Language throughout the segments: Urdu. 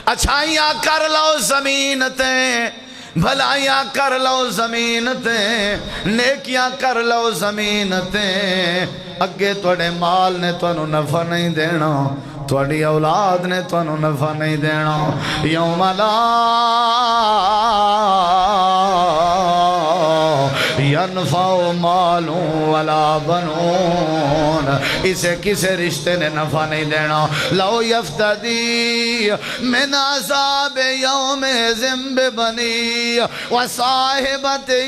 اچھائیاں کر لو زمین تے، بھلائیاں کر لو زمین تے، نیکیاں کر لو زمین تے، اگے توڑے مال نے توانو نفع نہیں دینا، توڑی اولاد نے توانو نفع نہیں دینا۔ یوم لا ینفع مال ولا بنون، اسے کسے رشتے نے نفع نہیں دینا۔ لو یفتدی من عذاب یوم ذنب بنی وصاحبتہ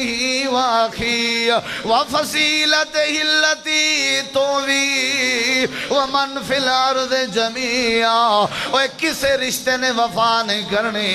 واخی وفصیلتہ التی تووی ومن فی الارض جميعا۔ اوہ کسے رشتے نے وفا نہیں کرنی۔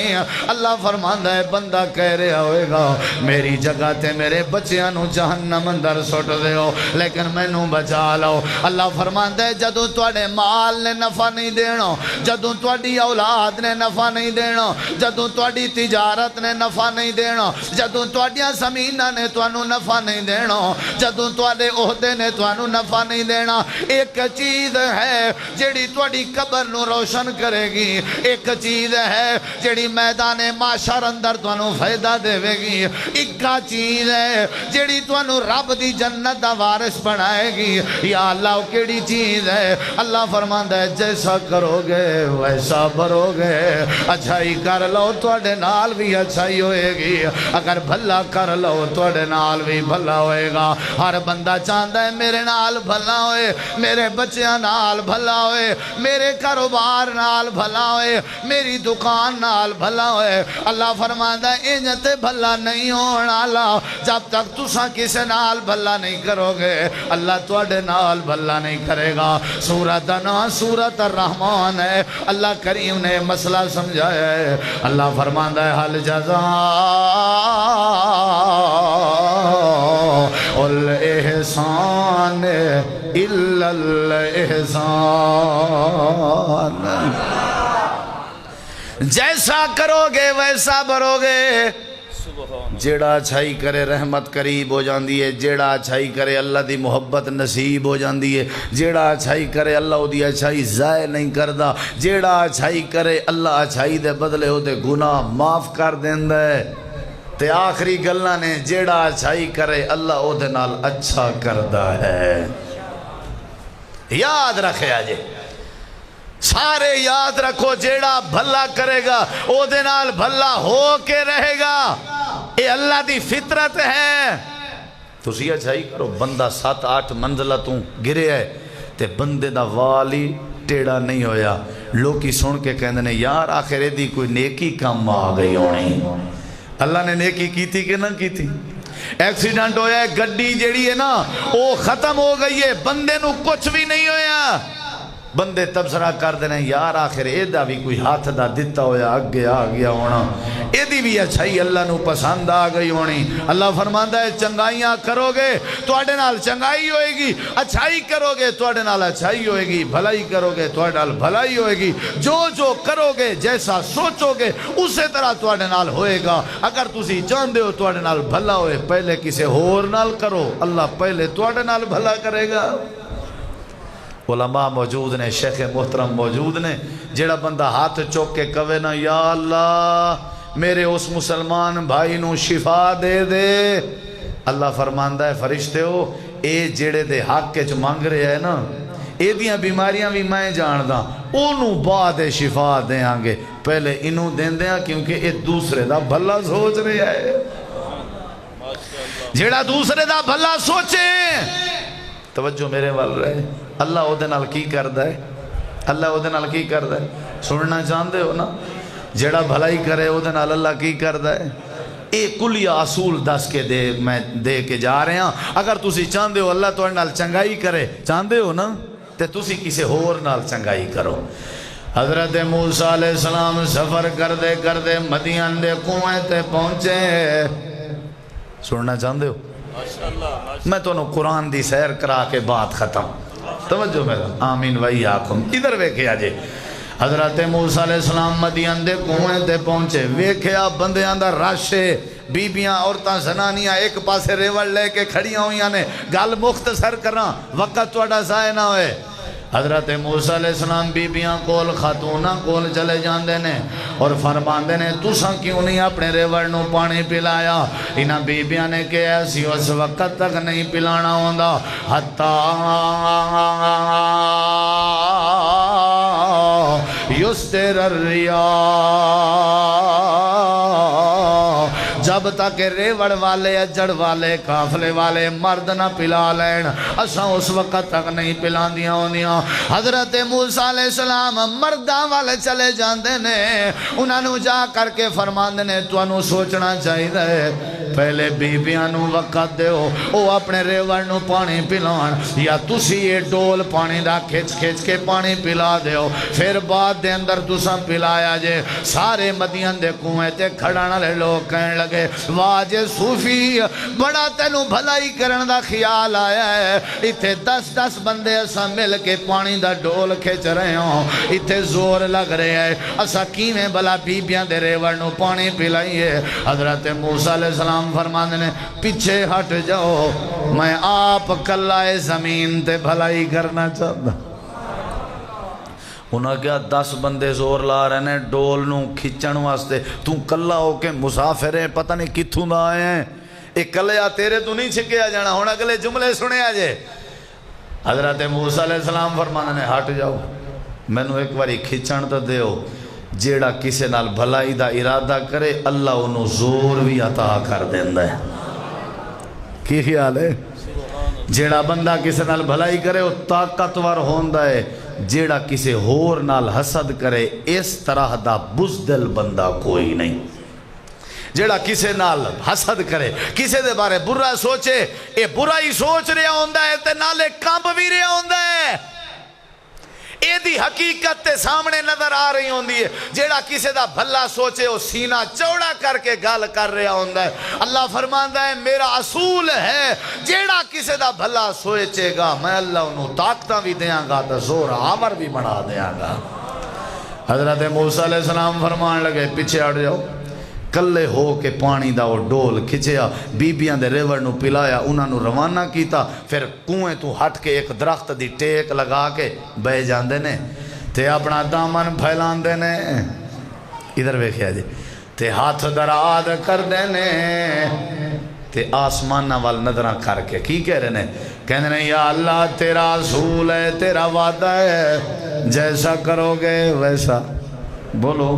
اللہ فرماندہ ہے بندہ کہہ رہا ہوئے گا میری جگہ تے میرے بچیاں نو جہنم اندر سٹ دے ہو لیکن میں نو بچا لو۔ اللہ فرماندہ ہے جدوں توڑے مال نے نفع نہیں دینا، جدوں توڑی اولاد نے نفع نہیں دینا، جدوں توڑی تجارت نے نفع نہیں دینا، جدوں توڑیاں زمینہ نے توانو نفع نہیں دینا، جدوں توڑے عہدے نے توانو نفع نہیں دینا، ایک چیز ہے جیڑی توڑی قبر نو روشن کرے گی، ایک چیز ہے جیڑی میدان معاشر اندر توانو فائدہ دے گی، ایک چیز ہے جیڑی توانو رب دی جنت دا وارث بنائے گی۔ یا اللہ کیڑی چیز ہے؟ اللہ فرماندہ ہے جیسا کرو گے ویسا بھرو گے۔ اچھائی کر لو توڑے نال بھی اچھائی ہوئے گی، اگر بھلا کر لو توڑے نال بھی بھلا ہوئے گا۔ ہر بندہ چاہتا ہے میرے نال بھلا ہوئے، میرے بچیاں نال بھلا ہوئے، میرے کاروبار نال بھلا ہوئے، میری دکان نال بھلا ہوئے۔ اللہ فرماندہ ہے انجھتے بھلا نہیں ہونا اللہ، جب تک تساں کسے نال بھلا نہیں کرو گے اللہ توڑے نال بھلا نہیں کرے گا۔ سورۃ نام سورۃ الرحمن ہے، اللہ کریم نے مسئلہ سمجھایا ہے۔ اللہ فرماندہ ہے حل جزاء الاحسان الا الاحسان، جیسا کرو گے ویسا بھرو گے۔ جیڑا اچھائی کرے رحمت قریب ہو جاندی ہے، جیڑا اچھائی کرے اللہ دی محبت نصیب ہو جاندی ہے، جیڑا اچھائی کرے اللہ دی اچھائی ضائع نہیں کردا، جیڑا اچھائی کرے اللہ اچھائی دے بدلے ہو دے گناہ معاف کر دیندا ہے۔ تے آخری گلہ نے جیڑا اچھائی کرے اللہ او دے نال اچھا کردا ہے۔ یاد رکھے آجے، سارے یاد رکھو جیڑا بھلا کرے گا او دے نال بھلا ہو کے رہے گا، اے اللہ دی فطرت ہے۔ تسی اچھائی کرو، بندہ 7-8 منزلہ تو گرے ہے تے بندے دا والی ٹیڑا نہیں ہویا، لوکی سن کے کہندے نے یار آخر دی کوئی نیکی کام آ گئی ہونی۔ اللہ نے نیکی کی تھی کہ نہ کی تھی؟ ایکسیڈنٹ ہویا ہے، گڈی جیڑی ہے نا وہ ختم ہو گئی ہے، بندے نو کچھ بھی نہیں ہویا۔ بندے تبصرہ کر دینے یار آخر ایدہ بھی کوئی ہاتھ دا دیتا ہویا اگے آ گیا ہونا، ایدی بھی اچھائی اللہ نو پسند آ گئی ہونی۔ اللہ فرماندہ ہے چنگائیاں کرو گے تو اڈے نال چنگائی ہوئے گی، اچھائی کرو گے تو اڈے نال اچھائی ہوئے گی، بھلائی کرو گے تو اڈے نال بھلائی ہوئے گی۔ جو جو کرو گے جیسا سوچو گے اسی طرح تو اڈے نال ہوئے گا۔ اگر تسی جاندے ہو تو اڈے نال بھلا ہوئے پہلے کسے ہور نال کرو، اللہ پہلے تو اڈے نال بھلا کرے گا۔ علماء موجود نے، شیخ محترم موجود نے، جیڑا بندہ ہاتھ چوک کے کہے نا یا اللہ میرے اس مسلمان بھائی نو شفا دے دے، اللہ فرماندہ ہے فرشتے ہو اے جیڑے دے حق کے مانگ رہے ہیں نا اے دیاں بیماریاں بھی میں جانداں، انہوں بعد شفا دیاں گے، پہلے انہوں دین دیاں کیونکہ اے دوسرے دا بھلا سوچ رہے ہے۔ جیڑا دوسرے دا بھلا سوچے، توجہ میرے وال رہے، اللہ او دے نال کی کردہ ہے؟ اللہ او دے نال کی کردہ ہے؟ سننا چاہندے ہو نا؟ جیڑا بھلائی کرے او دے نال اللہ کی کردہ ہے؟ ایک کلیہ اصول دس کے میں دے کے جا رہے ہیں۔ اگر تسی چاہندے ہو اللہ تو نال چنگائی کرے، چاہندے ہو نا تے تسی کسے ہور نال چنگائی کرو۔ حضرت موسیٰ علیہ السلام سفر کردے مدین دے کنویں تے پہنچے، سننا چاہندے ہو؟ میں تو قرآن دی سیر کرا کے بات ختم، توجہ میرا آمین ویاکم۔ ادھر ویکھیا جے حضرت موسیٰ علیہ السلام مدین دے کنویں تے پہنچے، ویکھیا بندیاں دا رش ہے، بیبیاں عورتاں زنانیاں ایک پاسے ریوڑ لے کے کھڑیاں ہوئیاں نے، گل مختصر کرنا وقت توڑا ضائع نہ ہوئے۔ حضرت موسیٰ علیہ السلام بیبیاں کول خاتوناں کول چلے جاندے نے اور فرماندے نے تُساں کیوں نہیں اپنے ریوڑ نو پانی پلایا؟ انہاں بیبیاں نے کہ ایسی اس وقت تک نہیں پلانا ہوندا حتی یستر الریاء، جب تک ریوڑ والے اجڑ والے قافلے والے مرد نہ پلا لین اساں اس وقت تک نہیں پلان دیاں ہوندیاں۔ حضرت موسیٰ علیہ السلام مرداں والے چلے جاندے نے، انہاں نو جا کر کے فرماندے نے تو انہوں سوچنا چاہیے دے پہلے بیبیاں نو وقت دیو او اپنے ریوڑ نو پانی پلان، یا تسی یہ ڈول پانی دا کھچ کھچ کے پانی پلا دیو پھر بعد دے اندر تساں پلایا جے۔ سارے مدین دے کنویں تے کھڑانا لے لوگ کہنے لگے واہ جے صوفی بڑا تینوں بھلائی کرن دا خیال آیا ہے، اتھے 10 بندے اسا مل کے پانی دا ڈول کھچ رہے ہوں، اتھے زور لگ رہے ہیں، اسا کیویں بھلا بیبیاں دے ریوڑ نو پانی پلائیے۔ حضرت موسیٰ علیہ السلام فرماندے نے پیچھے ہٹ جاؤ، میں آپ کلائے زمین تے بھلائی کرنا چاہتا۔ انہاں کیا 10 بندے زور لا رہے ہیں ڈول نو کھچن واسطے، تو کلا ہو کے مسافر ہے پتہ نہیں کتھوں دا آئے ہیں، ایک کلیا تیرے تو نہیں چھکیا جانا، ہونا اگلے جملے سنے آجے۔ حضرت موسیٰ علیہ السلام فرمانے نے ہٹ جاؤ، میں نو ایک باری کھچن تو دیو، جیڑا کسے نال بھلائی دا ارادہ کرے اللہ انہوں زور بھی عطا کر دیندہ ہے۔ کی خیال ہے؟ جیڑا بندہ کسے نال بھلائی کرے وہ طاقتور ہوندہ ہے، جیڑا کسے ہور نال حسد کرے اس طرح دا بزدل بندہ کوئی نہیں۔ جیڑا کسے نال حسد کرے کسے دے بارے برا سوچے اے برا ہی سوچ رہا ہوندہ ہے تے نالے کامپ بھی رہا ہوندہ ہے، اے دی حقیقت تے سامنے نظر آ رہی ہوندی ہے۔ جیڑا کسے دا بھلا سوچے وہ سینہ چوڑا کر کے گال کر رہا ہوندہ ہے۔ اللہ فرماندہ ہے میرا اصول ہے جیڑا کسے دا بھلا سوچے گا میں اللہ انہوں طاقتہ بھی دیاں گا تو زور آور بھی بنا دیاں گا۔ حضرت موسیٰ علیہ السلام فرمان لگے پیچھے ہٹ جاؤ، کلے ہو کے پانی دا وہ ڈول کھچیا، بیبیاں دے ریوڑ نو پلایا، انہاں نو روانہ کیتا، پھر کنویں تو ہٹ کے ایک درخت دی ٹیک لگا کے بے جاندے نے تے اپنا دامن پھیلان دے نے، ادھر ویکھیا جی، تے ہاتھ دراد کر دے نے تے آسمانہ وال نظرہ کر کے کی کہہ رہے نے؟ کہنے نے یا اللہ تیرا اصول ہے، تیرا وعدہ ہے، جیسا کرو گے ویسا۔ بولو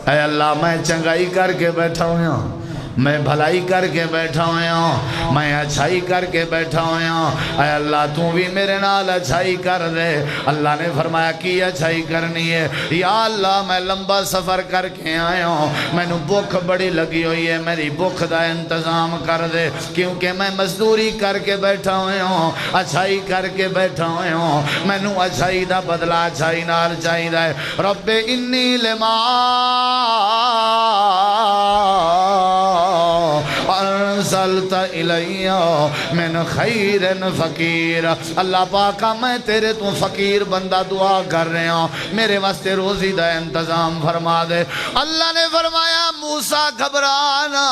اے اللہ میں چنگائی کر کے بیٹھا ہویا ہوں، میں بھلائی کر کے بیٹھا ہویا ہوں، میں اچھائی کر کے بیٹھا ہویا ہوں، اے اللہ تو بھی میرے نال اچھائی کر دے۔ اللہ نے فرمایا کی اچھائی کرنی ہے؟ یا اللہ میں لمبا سفر کر کے آیا ہوں، میں نو بھوک بڑی لگی ہوئی ہے، میری بھوک دا انتظام کر دے، کیونکہ میں مزدوری کر کے بیٹھا ہویا ہوں، اچھائی کر کے بیٹھا ہویا ہوں، میں نو اچھائی دا بدلہ اچھائی نال چاہی دا ہے۔ رب انی لما ارسلت الی من خیر فقیر، اللہ پاکا میں تیرے تو فقیر بندہ دعا کر رہے ہوں، میرے واسطے روزی دا انتظام فرما دے۔ اللہ نے فرمایا موسیٰ گھبرانا،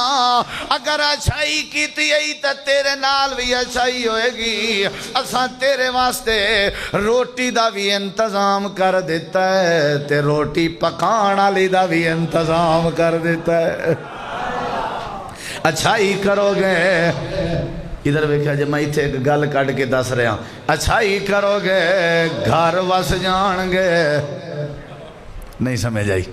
اگر اچھائی کیتی ہے تو تیرے نال بھی اچھائی ہوئے گی، اساں تیرے واسطے روٹی دا بھی انتظام کر دیتا ہے تے روٹی پکانا لی دا بھی انتظام کر دیتا ہے۔ اچھائی کرو گے، ادھر ویکھیا جے میں ایتھے ایک گل کڈ کے دس رہا، اچھائی کرو گے گھر وس جان گے، نہیں سمجھ آئی؟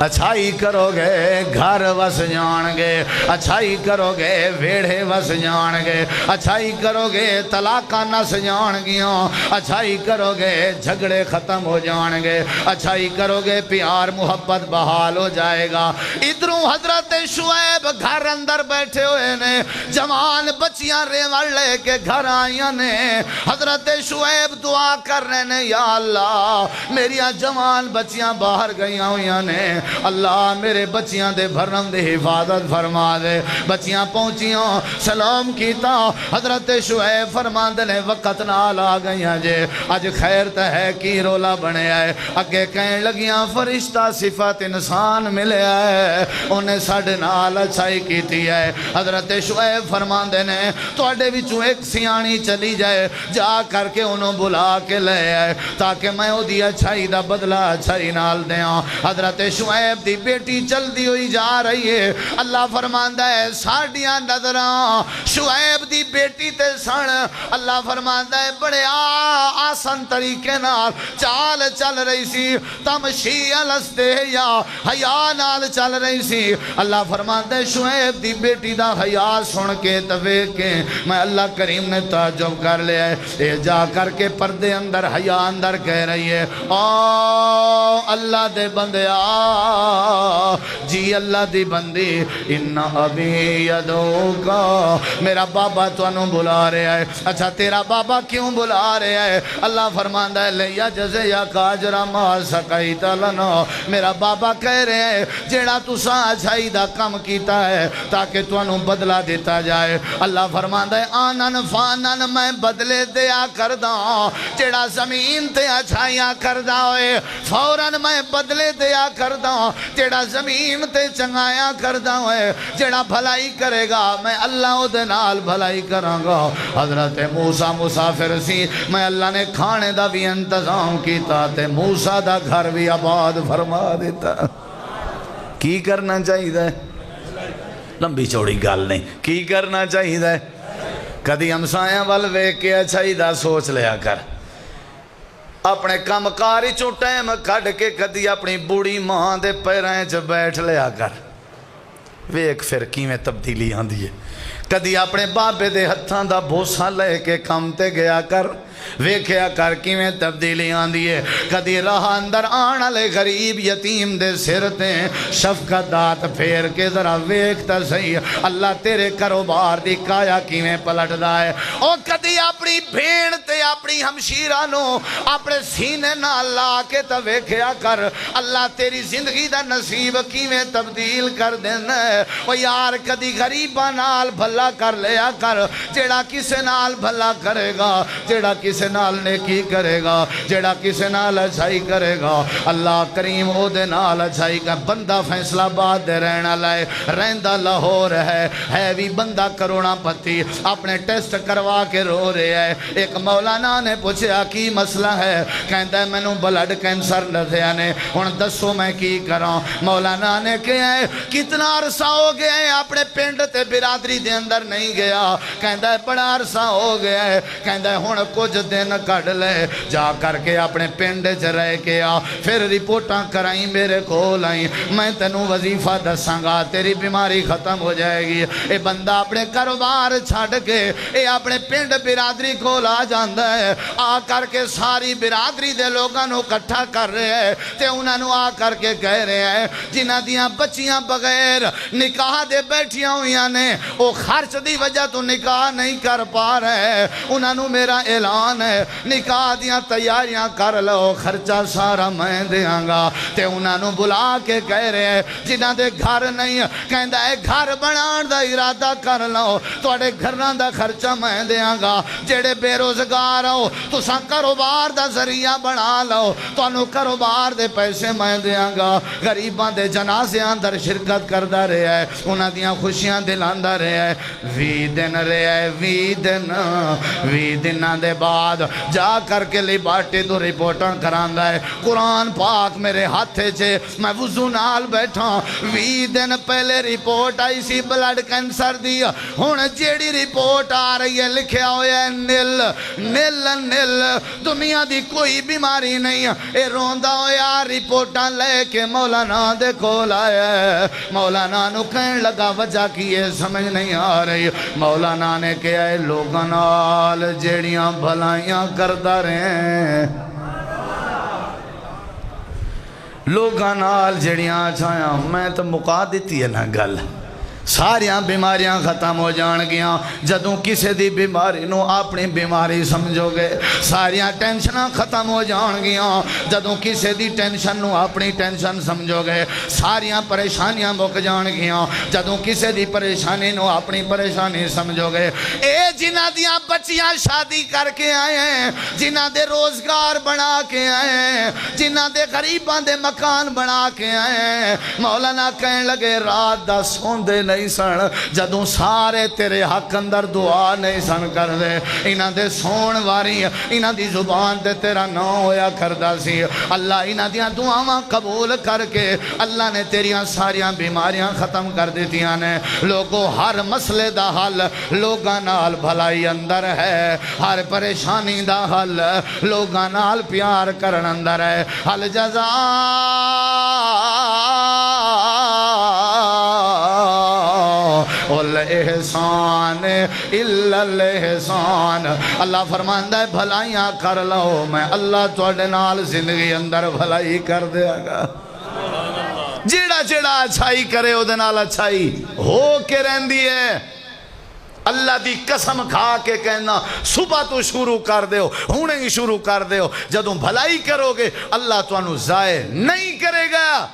اچھائی کرو گے گھر وس جان گے، اچھائی کرو گے ویڑے وس جان گے، اچھائی کرو گے طلاقاں نس جان گیاں، اچھائی کرو گے جھگڑے ختم ہو جان گے، اچھائی کرو گے پیار محبت بحال ہو جائے گا۔ ادھروں حضرت شعیب گھر اندر بیٹھے ہوئے نے، جوان بچیاں ریوڑ لے کے گھر آئیاں نے، حضرت شعیب دعا کر رہے نے یا اللہ میری جوان بچیاں باہر گئیاں ہوئیاں نے، اللہ میرے بچیاں دے بھرم دے حفاظت فرما دے بچیاں پہنچیاں سلام کیتا حضرت شعیب فرماندے نے وقت نال آ گئیاں جے اج خیر تے ہے کی رولا بنے آئے اگے کہن لگیاں فرشتہ صفت انسان ملے آئے انہیں ساڑھے نال اچھائی کیتی ہے حضرت شعیب فرماندے نے توڑے بچوں ایک سیانی چلی جائے جا کر کے انہوں بلا کے لے آئے تاکہ میں او دی اچھائی دا بدلہ اچھائی نال دیاں حضرت شعیب دی بیٹی چل دی ہوئی جا رہی ہے اللہ فرماندہ ہے ساڑھیاں نظران شعیب دی بیٹی تے سن اللہ فرماندہ ہے بڑے آسان طریقے نال چال چل رہی سی تمشی الاستے یا حیاء نال چل رہی سی اللہ فرماندہ ہے شعیب دی بیٹی دا حیاء سن کے توے کے میں اللہ کریم نے تعجب کر لیا ہے اے جا کر کے پردے اندر حیاء اندر کہہ رہی ہے اللہ دے بندے جی اللہ دی بندی انہا ابھی یدو کا میرا بابا تو انہوں بلا رہے آئے اچھا تیرا بابا کیوں بلا رہے آئے اللہ فرماندہ ہے لیا جزے یا کاجرہ ما سکیتا لنا میرا بابا کہہ رہے ہیں جیڑا تو سا اچھائی دا کم کیتا ہے تاکہ تو انہوں بدلہ دیتا جائے اللہ فرماندہ ہے آنن فانن میں بدلے دیا کردہ جیڑا زمین تے اچھائیاں کردہ ہوئے فوراً میں بدلے دیا کردہ جیڑا زمین تے چنگایاں کردہ ہوئے جیڑا بھلائی کرے گا میں اللہ دے نال بھلائی کروں گا حضرت موسیٰ مسافر سی میں اللہ نے کھانے دا بھی انتظام کیتا تے موسیٰ دا گھر بھی آباد فرما دیتا کی کرنا چاہیے دے لمبی چوڑی گال نہیں کی کرنا چاہیے دے کدی ہمسایاں والوے کے اچھائی دا سوچ لیا کر اپنے کم کاری چو ٹائم کھڑ کے کدی اپنی بوڑی ماں دے پیرائیں چ بیٹھ لیا کر ویک پھر کی میں تبدیلی آن دیئے کدی اپنے بابے دے ہتھاں دا بھوسا لے کے کم تے گیا کر ویکھیا کر کی میں تبدیلی آن دیئے کدی راہ اندر آنا لے غریب یتیم دے سرتے شفقت دات پھیر کے ذرا ویکھتا صحیح اللہ تیرے کاروبار دی کایا کی میں پلٹ دائے او کدی اپنی بھیڑ تے اپنی ہمشیرہ نو اپنے سینے نہ لا کے تا ویکھیا کر اللہ تیری زندگی دا نصیب کی میں تبدیل کر دینا ہے او یار کدی غریبہ نال بھلا کر لیا کر جیڑا کسے نال بھلا کرے گا جیڑا کسے نال نیکی کرے گا جیڑا کسے نال اچھائی کرے گا اللہ کریم او دے نال اچھائی کا بندہ فیصلہ بات دے رہنا لائے رہندہ لاہور ہے بھی بندہ کروڑا پتی اپنے ٹیسٹ کروا کے رو رہے ہے ایک مولانا نے پوچھا کی مسئلہ ہے کہندہ ہے میں نو بلڈ کینسر نظیا نے ان دسو میں کی کراں مولانا نے کہا ہے کتنا عرصہ ہو گیا ہے اپنے پینڈ تے برادری دے اندر نہیں گیا کہندہ ہے بڑا عرصہ ہو گیا ہے کہندہ ہے ہون کچھ دن کڑ لے جا کر کے اپنے پینڈ چ رہ کے آ پھر رپورٹاں کرائیں میرے کول آئیں میں تینوں وظیفہ دساں گا تیری بیماری ختم ہو جائے گی اے بندہ اپنے کاروبار چھڑ کے اے اپنے پینڈ برادری کول آ جاندہ ہے آ کر کے ساری برادری دے لوگاں نو کٹھا کر رہے ہیں تے انہاں نو آ کر کے کہہ رہے ہیں جنہاں دیاں بچیاں بغیر نکاح دے بیٹھیاں ہویاں نے او خرچ دی وجہ تو نکاح نہیں کر پا رہے انہاں نو میرا اعلان ہے نکاح دیاں تیاریاں کر لو خرچہ سارا میں دیاں گا تے انہاں نو بلا کے کہہ رہے ہیں جنہاں دے گھر نہیں کہندہ ہے گھر بنان دا ارادہ کر لو توڑے گھران دا خرچہ میں دیاں گا جیڑے بے روزگار ہو تو ساں کاروبار دا ذریعہ بنا لو تو انہوں کاروبار دے پیسے میں دیاں گا غریباں دے جنازے اندر شرکت کردہ رہے ہے انہاں دیاں خوشیاں دلاندہ رہے ہے وی دن دے بعد جا کر کے لیبارٹی تو رپورٹاں کراندہ ہے قرآن پاک میرے ہاتھے چھے میں وضو نال بیٹھا وی دن پہلے رپورٹ آئی سی بلڈ کینسر دیا ہون جیڑی رپورٹ آ رہی ہے لکھیا ہویا ہے نل دنیا دی کوئی بیماری نہیں اے روندہ ہویا رپورٹاں لے کے مولانا دے کول آیا ہے مولانا نو کہن لگا وجہ کی یہ سمجھ نہیں آ رہی مولانا نے کہا ہے لوگاں نال جیڑیاں بھلائیاں کردہ رہے لوگاں نال جڑیاں چھایاں میں تو مقا دیتی ہے نا گل ساریاں بیماریاں ختم ہو جان گیاں جدوں کسے دی بیماری نو اپنی بیماری سمجھو گے. ساریاں ٹینشناں ختم ہو جان گیاں جدوں کسے دی ٹینشن نو اپنی ٹینشن سمجھو گے. ساریاں پریشانیاں مک جان گیاں جدوں کسے دی پریشانی نو اپنی پریشانی سمجھو گے. اے جنہ دیاں بچیاں شادی کر کے آئے ہیں، جنہ دے روزگار بنا کے آئے ہیں، جنہ دے غریباں دے مکان بنا کے آئے ہیں، مولانا کہنے لگے رات دا سوندے نہیں سن جدوں سارے تیرے حق اندر دعا نہیں سن کر دے. انہاں دے سون واری انہاں دی زبان تے تیرا نام ہویا کردا سی. اللہ انہاں دیاں دعاواں قبول کر کے اللہ نے تیریاں ساریاں بیماریاں ختم کر دیتیاں نے. لوگوں ہر مسئلے دا حل لوگاں نال بھلائی اندر ہے، ہر پریشانی دا حل لوگاں نال پیار کرن اندر ہے. حل جزا الاحسان الا الاحسان. اللہ فرماندا ہے بھلائیاں کر لو میں اللہ تواڈے نال زندگی اندر بھلائی کر دیا گا. جیڑا جیڑا اچھائی کرے او دے نال اچھائی ہو کے رہندی ہے. اللہ دی قسم کھا کے کہنا صبح تو شروع کر دیو، ہونے ہی شروع کر دیو. جدوں بھلائی کرو گے اللہ تانوں ضائع نہیں کرے گا.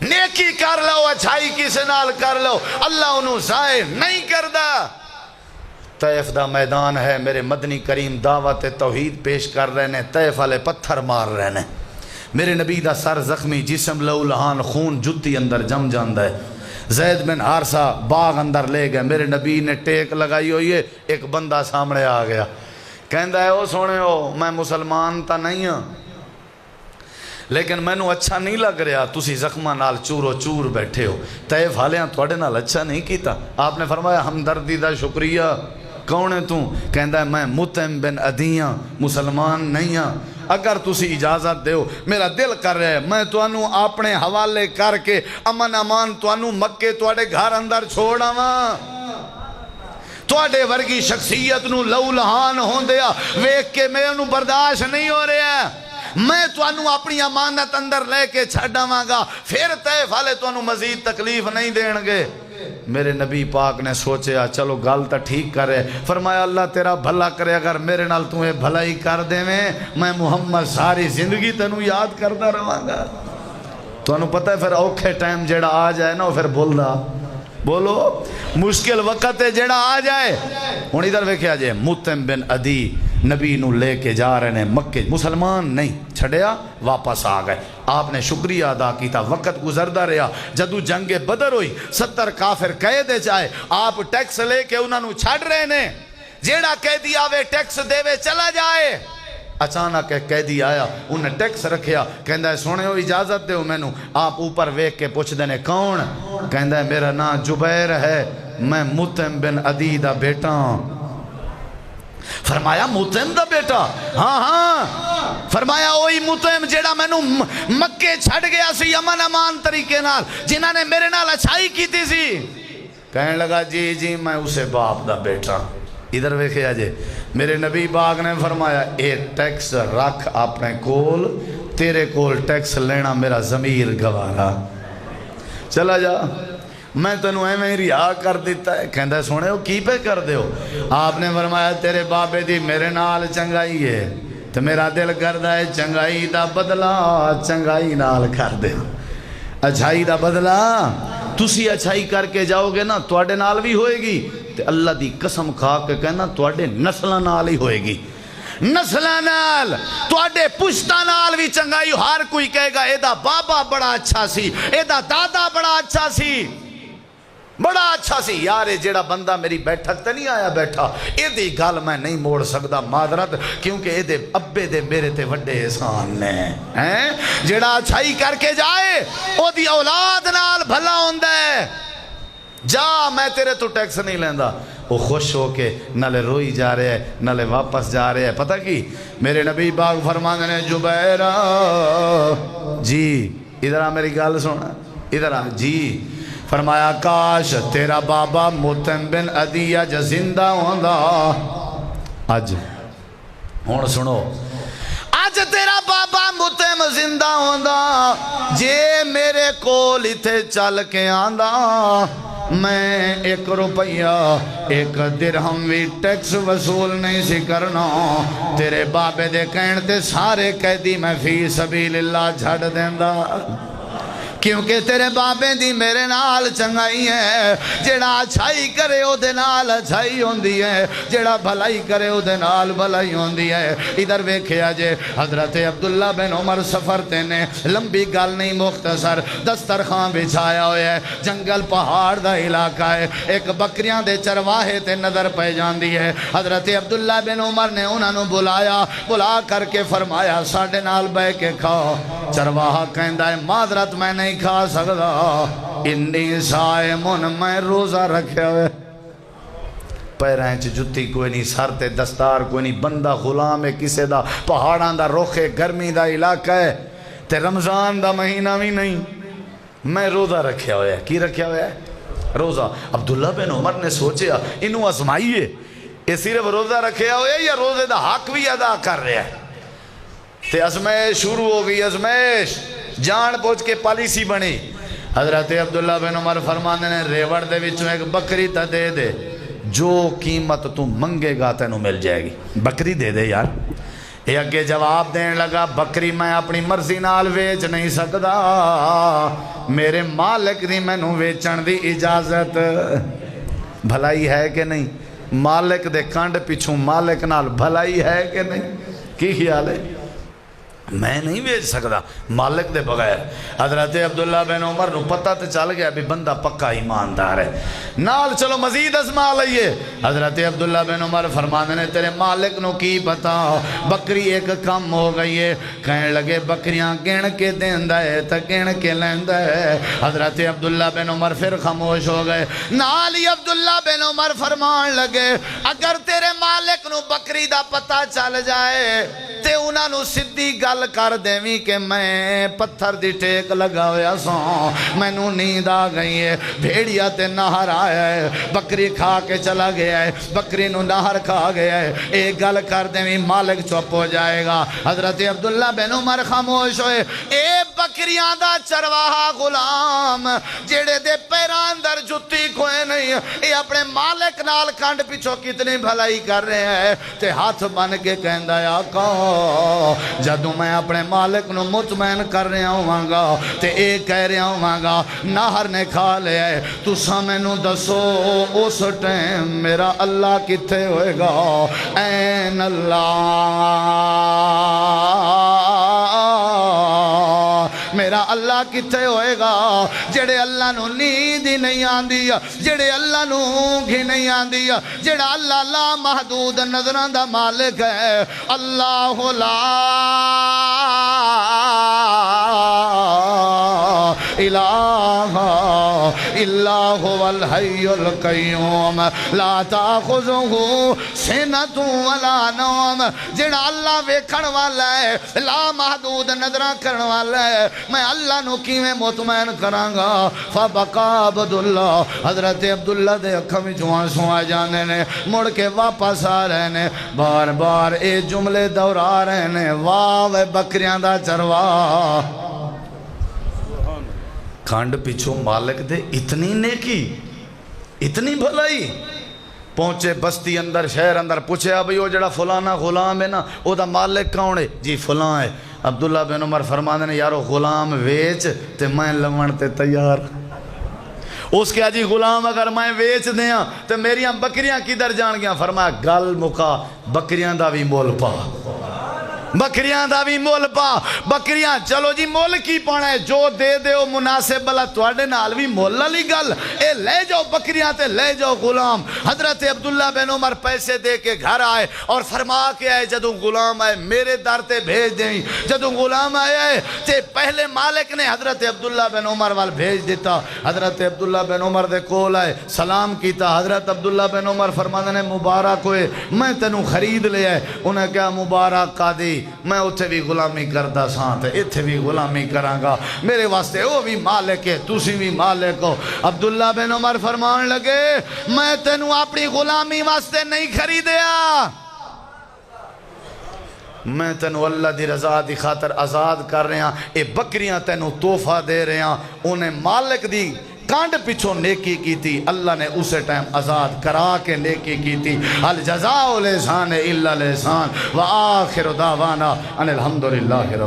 نیکی کر لو، اچھائی کسے نال کر لو، اللہ انہوں ضائع نہیں کردہ. طیف دا میدان ہے، میرے مدنی کریم دعوت توحید پیش کر رہے ہیں، طیف والے پتھر مار رہے ہیں. میرے نبی دا سر زخمی، جسم لہو لہان، خون جتی اندر جم جاندہ ہے. زید بن حارثہ باغ اندر لے گئے، میرے نبی نے ٹیک لگائی ہوئی ہے. ایک بندہ سامنے آ گیا، کہندہ ہے او سونے ہو میں مسلمان تا نہیں ہوں لیکن میں نو اچھا نہیں لگ رہا، تسی زخمہ نال چورو چور بیٹھے ہو، طیف حالیاں تھوڑے نال اچھا نہیں کیتا. آپ نے فرمایا ہمدردی دا شکریہ. کون ہے تو؟ کہندہ ہے میں مطعم بن عدیاں، مسلمان نہیں ہاں. اگر تسی اجازت دیو میرا دل کر رہے ہے میں توانو اپنے حوالے کر کے امن امان توانو مکے توڑے گھر اندر چھوڑا ماں. توڑے ورگی شخصیت نو لو لہان ہون دیا ویک کے میں انو برداشت نہیں ہو رہا ہے. میں توانو اپنی امانت اندر لے کے چھڑا مانگا، پھر طیف والے توانو مزید تکلیف نہیں دین گے. میرے نبی پاک نے سوچیا چلو گل تا ٹھیک کرے. فرمایا اللہ تیرا بھلا کرے، اگر میرے نال تمہیں بھلائی کر دے میں محمد ساری زندگی تنو یاد کرتا رہاں گا. توانو پتہ ہے پھر اوکھے ٹائم جیڑا آ جائے نا پھر بولدا بولو مشکل وقت ہے جیڑا آ جائے. ہن ادھر ویکھیا جائے مطعم بن عدی نبی نو لے کے جا رہے ہیں مکے، مسلمان نہیں چھڑیا، واپس آ گئے. آپ نے شکریہ ادا کیتا. وقت گزردہ رہا، جدو جنگ بدر ہوئی 70 کافر قید چاہے، آپ ٹیکس لے کے انہوں نے چھڑ رہے ہیں. جیڑا قیدی آوے ٹیکس دے وے چلا جائے. اچانک ایک قیدی آیا، انہیں ٹیکس رکھیا، کہندہ ہے سونے ہو اجازت دے ہو میں نو. آپ اوپر ویک کے پوچھ دینے کون؟ کہندہ ہے میرا نام جبیر ہے، میں مطعم بن عدی دا بیٹا ہوں. فرمایا مطعم دا بیٹا؟ ہاں ہاں. فرمایا اوہی مطعم جیڑا میں نو مکے چھڑ گیا سی امن امان طریقے نال، جنہاں نے میرے نال اچھائی کی تھی سی. کہنے لگا جی جی میں اسے باپ دا بیٹا. ادھر ویکھے آجے میرے نبی باغ نے فرمایا اے ٹیکس رکھ اپنے کول، تیرے کول ٹیکس لینا میرا ضمیر گوارا. چلا جا میں تنو ایویں رہا کر دیتا ہے. کہندہ ہے سونے ہو کی پہ کر دے ہو؟ آپ نے فرمایا تیرے بابے دی میرے نال چنگائی ہے تو میرا دل کردہ ہے چنگائی دا بدلہ چنگائی نال کر دے. اچھائی دا بدلہ تسی اچھائی کر کے جاؤ گے نا توڑے نال بھی ہوئے گی، تے اللہ دی قسم کھا کے کہنا توڑے نسلہ نال ہی ہوئے گی. نسلہ نال توڑے پشتہ نال بھی چنگائی. ہر کوئی کہے گا ایدہ بابا بڑا اچھا سی، ایدہ دادا بڑا اچھا سی، بڑا اچھا سی. یار جیڑا بندہ میری بیٹھک تے نہیں آیا بیٹھا اے دی گال میں نہیں موڑ سکدا معذرت، کیونکہ اے دے ابے دے میرے تے وڈے احسان نے ہیں. جیڑا اچھائی کر کے جائے او دی اولاد نال بھلا ہوندہ ہے. جا میں تیرے تو ٹیکس نہیں لیندہ. وہ خوش ہو کے نلے روئی جا رہے ہیں نلے واپس جا رہے ہیں. پتہ کی میرے نبی باغ فرمانے نے جبیرہ جی ادھر آ میری گال سونا ادھر آ جی. فرمایا کاش تیرا بابا مطعم بن عدی اج زندہ ہوندہ. اج ہون سنو اج تیرا بابا مطعم ٹائم زندہ ہوندا جے میرے کول ایتھے چل کے آندا میں 1 روپیہ 1 درہم بھی ٹیکس وصول نہیں سی کرنا تیرے بابے دے کہن تے سارے قیدی میں فی سبیل اللہ جھڑ دیندا کیونکہ تیرے بابے دی میرے نال چنگائی ہے جیڑا اچھائی کرے او دے نال اچھائی ہوندی ہے جیڑا بھلائی کرے او دے نال بھلائی ہوندی ہے ادھر ویکھیا جے حضرت عبداللہ بن عمر سفر تے نے لمبی گل نہیں مختصر دسترخوان بچھایا ہویا ہے جنگل پہاڑ دا علاقہ ہے ایک بکریاں دے چرواہے تے نظر پہ جاندی ہے حضرت عبداللہ بن عمر نے انہاں نو بلا کر کے فرمایا ساڈے نال بہ کے کھاؤ چرواہا کہندا ہے معذرت میں نہیں کھا سکدا انی صائمن میں روزہ رکھیا ہوئے پیریں چ جتی کوئی نہیں سر تے دستار کوئی نہیں بندہ غلام ہے کسے دا پہاڑاں دا روخے گرمی دا علاقہ ہے تے رمضان دا مہینہ بھی نہیں میں روزہ رکھیا ہوئے کی رکھیا ہوئے روزہ عبداللہ بن عمر نے سوچیا انہوں ازمائیے یہ صرف روزہ رکھیا ہوئے یا روزے دا حق بھی ادا کر رہے ہیں تے ازمائش شروع ہو گئی ازمائش جان پوچھ کے پالیسی بنی حضرت عبداللہ بن عمر فرمانے نے ریوڑ دے وچوں ایک بکری تا دے دے جو قیمت تو منگے گا تینوں مل جائے گی بکری دے دے یار یہ اگے جواب دین لگا بکری میں اپنی مرضی نال ویچ نہیں سکدا میرے مالک دی مینوں ویچن دی اجازت بھلائی ہے کہ نہیں مالک دے کانڈ پیچھوں مالک نال بھلائی ہے کہ نہیں کی خیال ہے میں نہیں بیچ سکتا مالک دے بغیر حضرت عبداللہ بن عمر نو پتہ تے چل گیا بھی بندہ پکا ایماندار ہے نال چلو مزید ازما لئیے حضرت عبداللہ بن عمر فرمانے نے تیرے مالک نو کی پتا بکری ایک کم ہو گئی ہے کہنے لگے بکریاں گن کے دیندہ ہے تا گن کے لیندہ ہے حضرت عبداللہ بن عمر پھر خاموش ہو گئے نالی عبداللہ بن عمر فرمان لگے اگر تیرے مالک نو بکری دا پتہ چل جائے تے انہاں نو صدی گل کر دیویں کہ میں پتھر دی ٹیک لگا ہویا سوں میں نو نیند آ گئی ہے بھیڑیا تے نہر آیا ہے بکری کھا کے چلا گیا ہے بکری نو نہر کھا گیا ہے ایک گل کر دیویں مالک چپ ہو جائے گا حضرت عبداللہ بن عمر خاموش ہوئے اے بکریاں دا چرواہا غلام جیڑے دے پیران اندر جتی کوئے نہیں اے اپنے مالک نال کانڈ پیچھو کتنی بھلائی کر رہے ہیں تے ہاتھ بن کے کہندہ یا آقا جدوں میں اپنے مالک نو مطمئن کر رہا ہوں گا تے ایک کہہ رہا ہوں گا نہر نے کھا لے ہے تو سامنے نو دسو اس ٹائم میرا اللہ کتے ہوئے گا این اللہ میرا اللہ کتے ہوئے گا جڑے اللہ نو نیند ہی نہیں آندی جڑے اللہ نو گھی نہیں آندی جڑا اللہ لا محدود نظران دا مالک ہے اللہ لا الہ الا هو الحی القیوم لا تاخذہ سنۃ ولا نوم جڑا اللہ ویکھن والا ہے لا محدود نظراں کرن والا ہے میں اللہ نو کیویں مطمئن کراں گا فبقى عبداللہ حضرت عبداللہ دے اکھاں وچوں آنسو آ جانے نے مڑ کے واپس آ رہے نے بار بار اے جملے دہرا رہے نے واہ بکریاں دا چرواہ کھانڈ پیچھو مالک دے اتنی نیکی اتنی بھلائی پہنچے بستی اندر شہر اندر پوچھے ابھی وہ جڑا فلانا غلام ہے نا او دا مالک کون ہے جی فلان ہے عبداللہ بن عمر فرمانے نے یارو غلام ویچ تے میں لمن تے تیار اس کے آجی غلام اگر میں ویچ دیاں تے میریاں بکریاں کدھر جان گیا فرمایا گل مکا بکریاں دا بھی مول پا بکریاں دا بھی مول پا بکریاں چلو جی مول کی پانا ہے جو دے دے او مناسب بلا توڑے نال بھی مول لی گل اے لے جاؤ بکریاں تے لے جاؤ غلام حضرت عبداللہ بن عمر پیسے دے کے گھر آئے اور فرما کے آئے جدوں غلام آئے میرے در تے بھیج دیں جدوں غلام آئے تے پہلے مالک نے حضرت عبداللہ بن عمر وال بھیج دیتا حضرت عبداللہ بن عمر دے کول آئے سلام کیتا حضرت عبداللہ بن عمر فرمانے نے مبارک ہوئے میں تینوں خرید لے آئے انہیں کہا مبارک قادی میں اتھے بھی غلامی کردہ سانت ہے اتھے بھی غلامی کرانگا میرے واسطے وہ بھی مالک ہے تُسی بھی مالک ہو عبداللہ بن عمر فرمان لگے میں تینوں اپنی غلامی واسطے نہیں خریدیا میں تینوں اللہ دی رضا دی خاطر آزاد کر رہے ہیں، اے بکریاں تینوں تحفہ دے رہے ہیں۔ انہیں مالک دی کانڈ پچھوں نیکی کی تھی، اللہ نے اسے ٹائم آزاد کرا کے نیکی کی تھی۔ الجزاء الاحسان الا الاحسان وآخر دعوانا ان الحمدللہ رب